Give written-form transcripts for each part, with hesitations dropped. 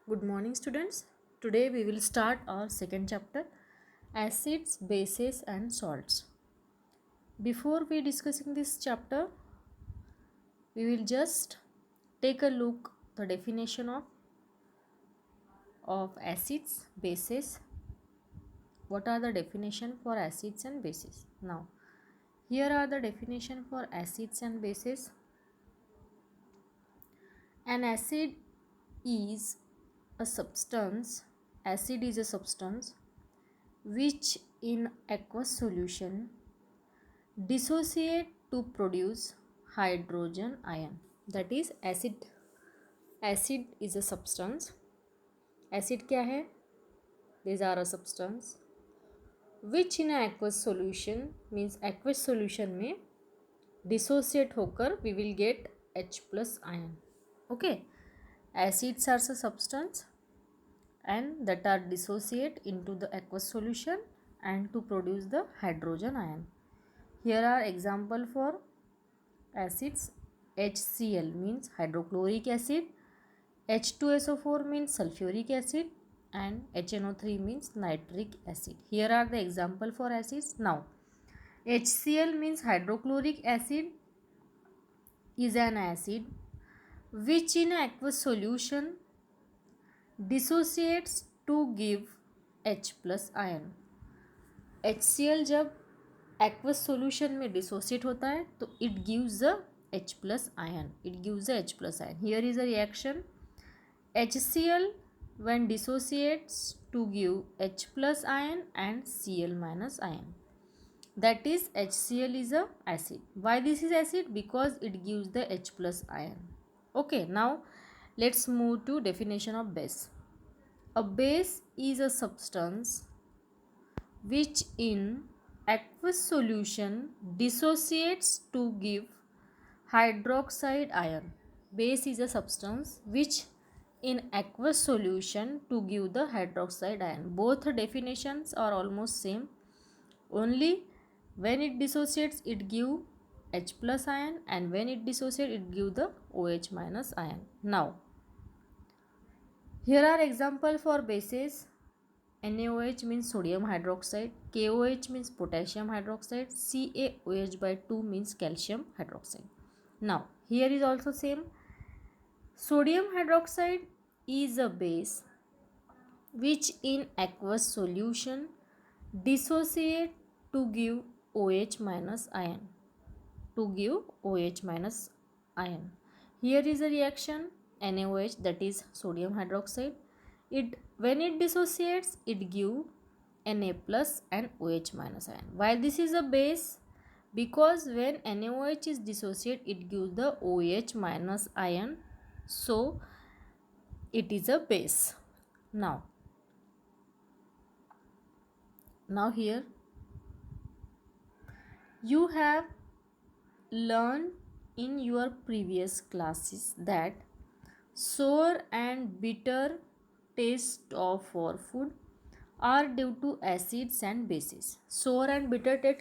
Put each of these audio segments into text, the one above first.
Good morning, students. Today we will start our second chapter, acids, bases and salts. Before we discussing this chapter, we will just take a look the definition of acids, bases. What are the definition for acids and bases? Now, here are the definition for acids and bases. An acid is a substance. Acid is a substance which in aqueous solution dissociate to produce hydrogen ion. That is acid is a substance. Acid क्या है? These are a substance which in aqueous solution means aqueous solution में dissociate होकर we will get H plus ion. Okay, acids are a substance and that are dissociate into the aqueous solution and to produce the hydrogen ion. Here are example for acids. HCl means hydrochloric acid, H2SO4 means sulfuric acid and HNO3 means nitric acid. Here are the example for acids. Now HCl means hydrochloric acid is an acid which in aqueous solution dissociates to give H plus ion. HCl जब aqueous solution में dissociate होता है तो it gives the H plus ion. It gives the H plus ion. Here is a reaction. HCl when dissociates to give H plus ion and Cl minus ion. That is HCl is a acid. Why this is acid? Because it gives the H plus ion. Okay, now let's move to definition of base. A base is a substance which in aqueous solution dissociates to give hydroxide ion. Base is a substance which in aqueous solution to give the hydroxide ion. Both definitions are almost same. Only when it dissociates it give H plus ion and when it dissociates it give the OH minus ion. Now here are example for bases. NaOH means sodium hydroxide, KOH means potassium hydroxide, CaOH by 2 means calcium hydroxide. Now here is also same. Sodium hydroxide is a base which in aqueous solution dissociate to give OH minus ion. To give OH minus ion. Here is a reaction NaOH, that is sodium hydroxide. It when it dissociates it give Na plus and OH minus ion. Why this is a base? Because when NaOH is dissociate it gives the OH minus ion, so it is a base. Now here you have learned in your previous classes that sour and bitter taste of our food are due to acids and bases. Sour and bitter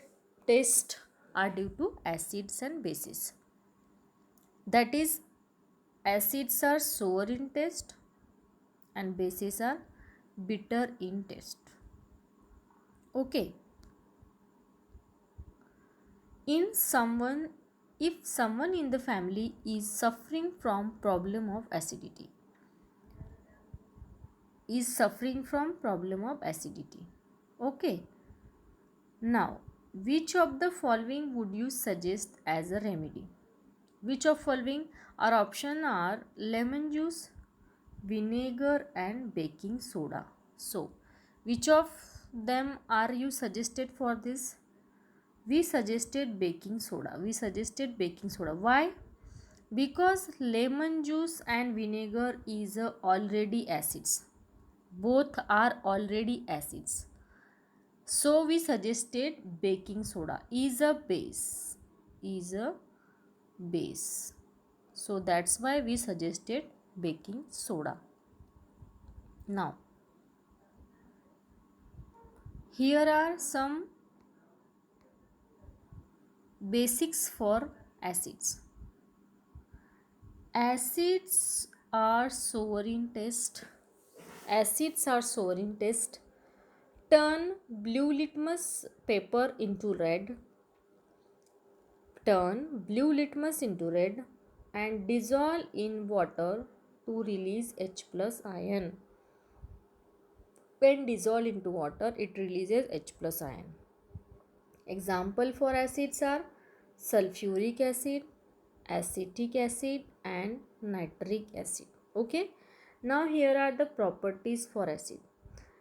taste are due to acids and bases. That is, acids are sour in taste and bases are bitter in taste. Okay. If someone in the family is suffering from problem of acidity, okay, now which of the following would you suggest as a remedy? Which of following? Our option are lemon juice, vinegar and baking soda. So which of them are you suggested for this? We suggested baking soda. Why? Because lemon juice and vinegar is already acids. Both are already acids. So we suggested baking soda is a base. So that's why we suggested baking soda. Now here are some basics for acids. Acids are sour in taste. Acids are sour in taste. Turn blue litmus paper into red. Turn blue litmus into red and dissolve in water to release H plus ion. When dissolved into water, it releases H plus ion. Example for acids are sulfuric acid, acetic acid and nitric acid. Okay. Now here are the properties for acid.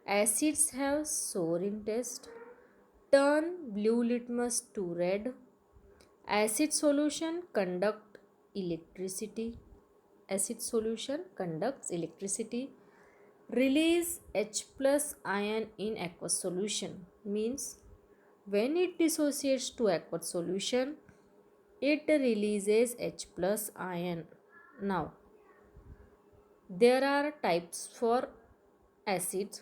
Acids have sour in taste. Turn blue litmus to red. Acid solution conduct electricity. Acid solution conducts electricity. Release H plus ion in aqueous solution means when it dissociates to aqueous solution, it releases H plus ion. Now, there are types for acids,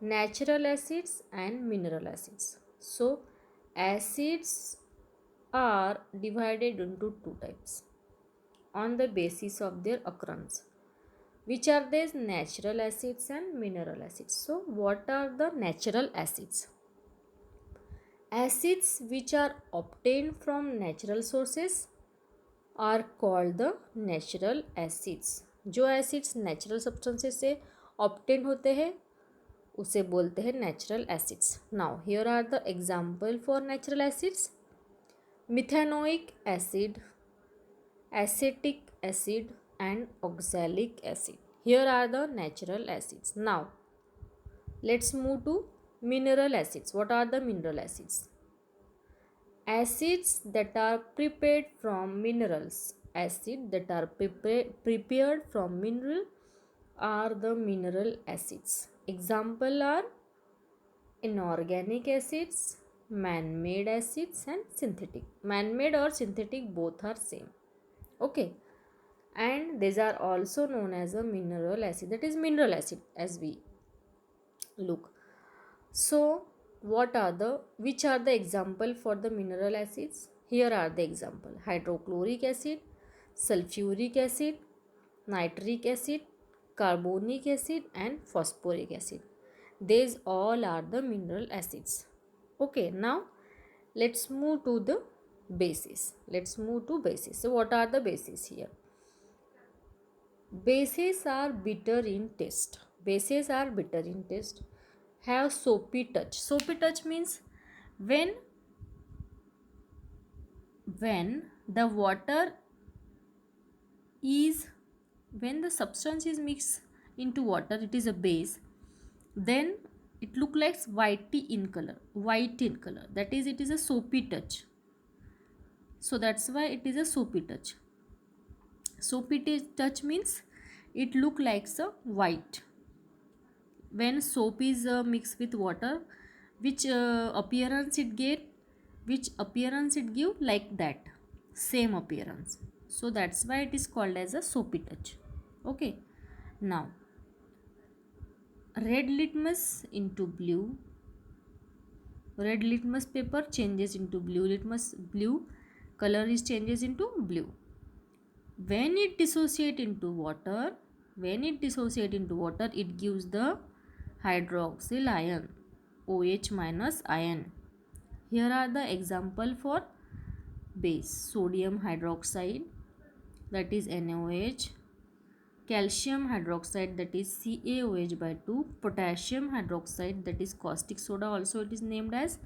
natural acids and mineral acids. So, acids are divided into two types on the basis of their occurrence, which are these natural acids and mineral acids. So, what are the natural acids? Acids which are obtained from natural sources are called the natural acids. जो acids natural substances से obtain होते हैं उसे बोलते हैं natural acids. Now here are the example for natural acids. Methanoic acid, acetic acid and oxalic acid. Here are the natural acids. Now let's move to mineral acids. What are the mineral acids? Acids that are prepared from minerals. Acids that are prepared from mineral are the mineral acids. Example are inorganic acids, man-made acids and synthetic. Man-made or synthetic both are same. Okay. And these are also known as a mineral acid, that is mineral acid as we look. So which are the example for the mineral acids? Here are the example: hydrochloric acid, sulfuric acid, nitric acid, carbonic acid and phosphoric acid. These all are the mineral acids. Okay, now let's move to the bases. So what are the bases here? Bases are bitter in taste. Have soapy touch. Soapy touch means when the water is when the substance is mixed into water, it is a base, then it look like white in color. That is, it is a soapy touch. So that's why it is a soapy touch. Soapy touch means it look like a white. When soap is mixed with water, which appearance it give like that, same appearance. So that's why it is called as a soapy touch. Okay. Now red litmus into blue. Red litmus paper changes into blue color is changes into blue. When it dissociate into water, it gives the hydroxyl ion, OH minus ion. Here are the example for base: sodium hydroxide, that is NaOH, calcium hydroxide, that is CaOH by 2, potassium hydroxide, that is caustic soda, also it is named as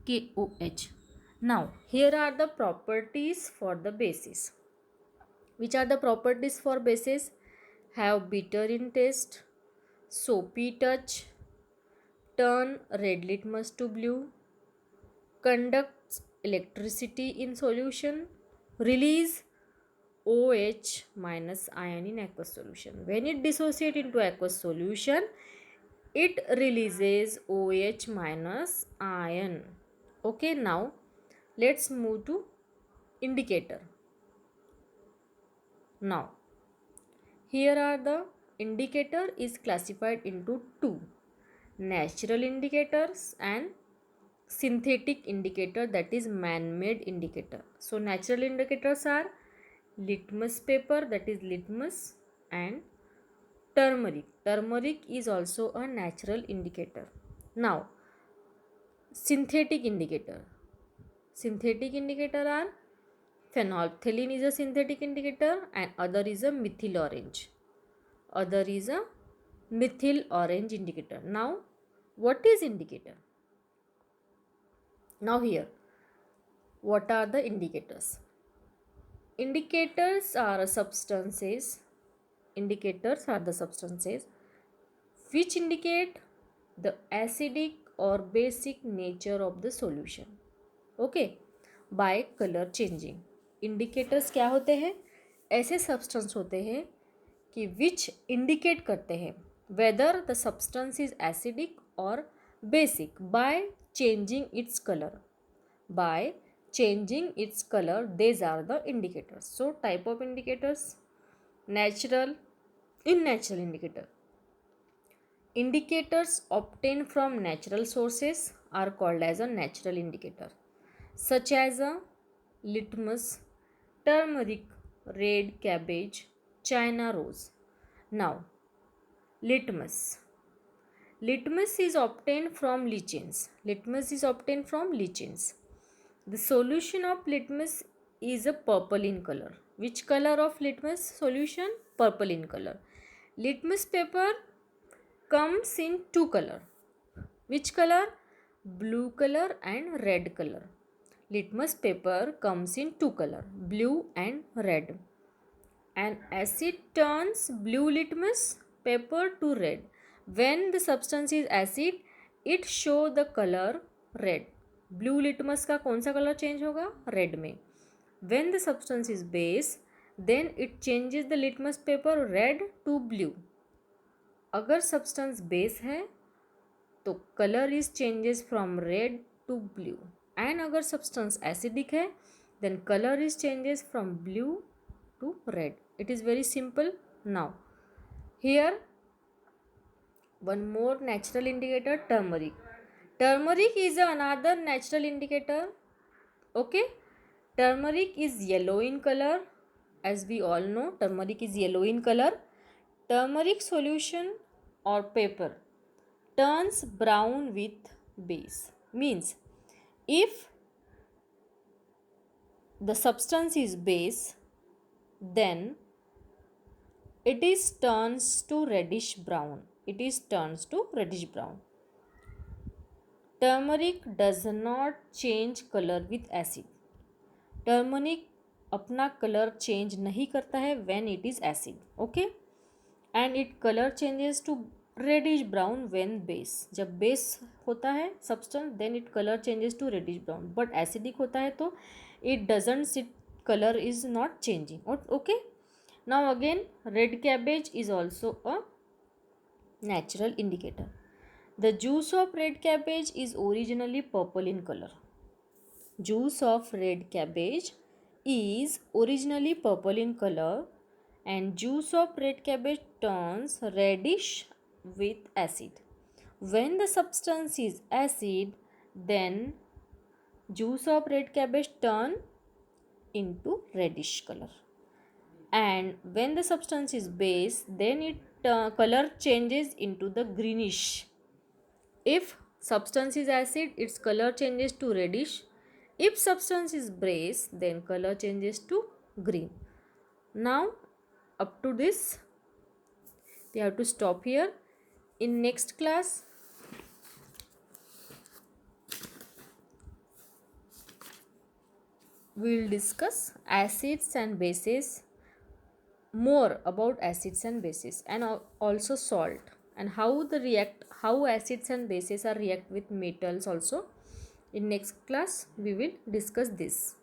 KOH. Now here are the properties for the bases. Which are the properties for bases? Have bitter in taste, soapy touch, turn red litmus to blue, conducts electricity in solution, release OH minus ion in aqueous solution. When it dissociates into aqueous solution, it releases OH minus ion. Okay, now let's move to indicator. Now here are the indicator is classified into two: natural indicators and synthetic indicator, that is man-made indicator. So natural indicators are litmus paper, that is litmus, and Turmeric is also a natural indicator. Now, synthetic indicator. Synthetic indicator are phenolphthalein is a synthetic indicator and other is a methyl orange. Other is a methyl orange indicator. Now, what is indicator? Now here, what are the indicators? Indicators are the substances which indicate the acidic or basic nature of the solution. Okay, by color changing. Indicators क्या होते हैं? ऐसे substance होते हैं कि which indicate करते हैं whether the substance is acidic or basic by changing its color. By changing its color, these are the indicators. So type of indicators: natural, unnatural indicator. Indicators obtained from natural sources are called as a natural indicator, such as a litmus, turmeric, red cabbage, China rose. Now, litmus. Litmus is obtained from lichens. The solution of litmus is a purple in color. Which color of litmus solution? Purple in color. Litmus paper comes in two color. Which color? Blue color and red color. Litmus paper comes in two color, blue and red. An acid turns blue litmus paper to red. When the substance is acid, it show the color red. Blue litmus का कौन सा colour change होगा? Red में. When the substance is base, then it changes the litmus paper red to blue. अगर substance base है तो color is changes from red to blue. And अगर substance acidic है then color is changes from blue to red. It is very simple. Now here one more natural indicator, turmeric. Turmeric is another natural indicator. Okay, turmeric is yellow in color. As we all know, turmeric is yellow in color. Turmeric solution or paper turns brown with base. Means if the substance is base, then it is turns to reddish brown. Turmeric does not change color with acid. Turmeric अपना colour change नहीं करता है when it is acid. Okay, and it color changes to reddish brown when base. जब base होता है substance, then it color changes to reddish brown. But acidic होता है तो it doesn't, its color is not changing. Okay. Now again, red cabbage is also a natural indicator. The juice of red cabbage is originally purple in color. Juice of red cabbage is originally purple in color and juice of red cabbage turns reddish with acid. When the substance is acid, then juice of red cabbage turn into reddish color. And when the substance is base, then it color changes into the greenish. If substance is acid, its color changes to reddish. If substance is base, then color changes to green. Now up to this we have to stop here. In next class we will discuss acids and bases, more about acids and bases, and also salt, and how acids and bases are react with metals also. In next class we will discuss this.